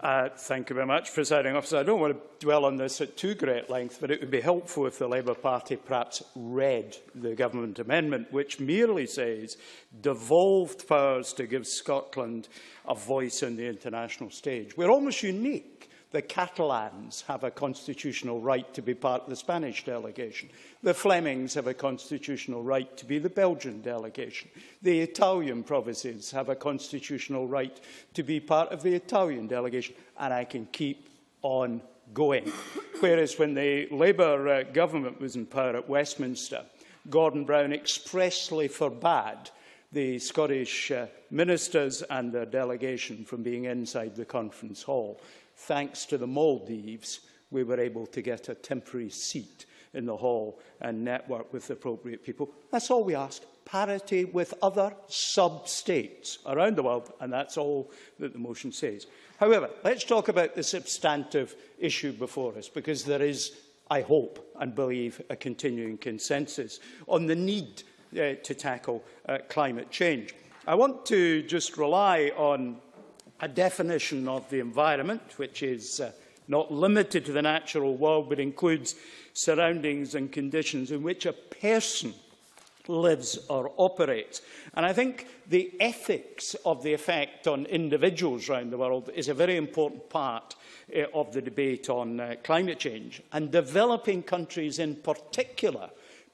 Thank you very much, Presiding Officer. I don't want to dwell on this at too great length, but it would be helpful if the Labour Party perhaps read the government amendment, which merely says devolved powers to give Scotland a voice on the international stage. We're almost unique. The Catalans have a constitutional right to be part of the Spanish delegation. The Flemings have a constitutional right to be the Belgian delegation. The Italian provinces have a constitutional right to be part of the Italian delegation. And I can keep on going. Whereas when the Labour government was in power at Westminster, Gordon Brown expressly forbade the Scottish ministers and their delegation from being inside the conference hall. Thanks to the Maldives, we were able to get a temporary seat in the hall and network with the appropriate people. That's all we ask. Parity with other sub-states around the world, and that's all that the motion says. However, let's talk about the substantive issue before us, because there is, I hope and believe, a continuing consensus on the need to tackle climate change. I want to just rely on a definition of the environment, which is not limited to the natural world, but includes surroundings and conditions in which a person lives or operates. And I think the ethics of the effect on individuals around the world is a very important part of the debate on climate change. And developing countries in particular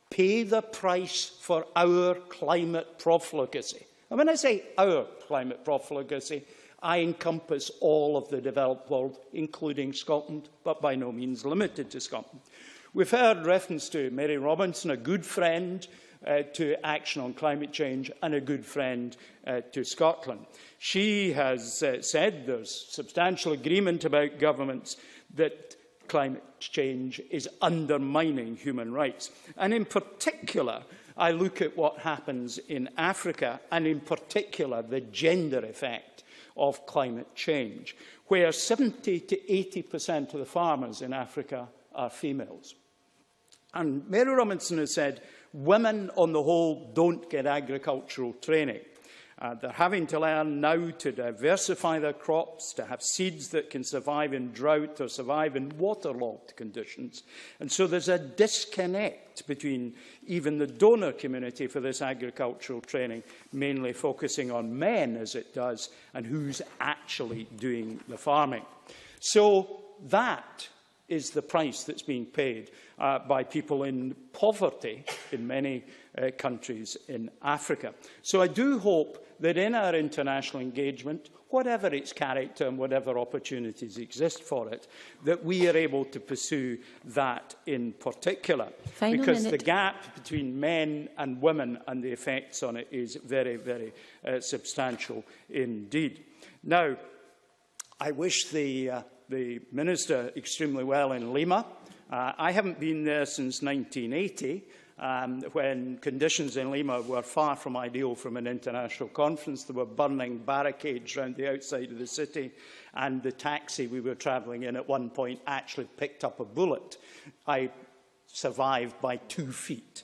pay the price for our climate profligacy. And when I say our climate profligacy, I encompass all of the developed world, including Scotland, but by no means limited to Scotland. We've heard reference to Mary Robinson, a good friend to action on climate change and a good friend to Scotland. She has said there's substantial agreement about governments that climate change is undermining human rights. And in particular, I look at what happens in Africa, and in particular the gender effect of climate change, where 70 to 80% of the farmers in Africa are females. And Mary Robinson has said women, on the whole, don't get agricultural training. They're having to learn now to diversify their crops, to have seeds that can survive in drought or survive in waterlogged conditions. And so there's a disconnect between even the donor community for this agricultural training, mainly focusing on men, as it does, and who's actually doing the farming. So that is the price that's being paid by people in poverty in many countries in Africa. So I do hope that in our international engagement, whatever its character and whatever opportunities exist for it, that we are able to pursue that in particular. Because the gap between men and women and the effects on it is very, very substantial indeed. Now, I wish the Minister extremely well in Lima. I haven't been there since 1980, when conditions in Lima were far from ideal from an international conference. There were burning barricades around the outside of the city, and the taxi we were travelling in at one point actually picked up a bullet. I survived by 2 feet.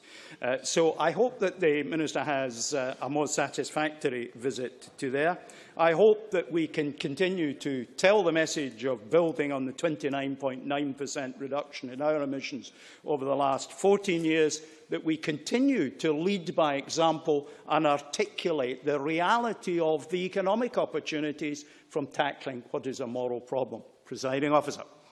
So I hope that the Minister has a more satisfactory visit to there. I hope that we can continue to tell the message of building on the 29.9% reduction in our emissions over the last 14 years, that we continue to lead by example and articulate the reality of the economic opportunities from tackling what is a moral problem. Presiding Officer.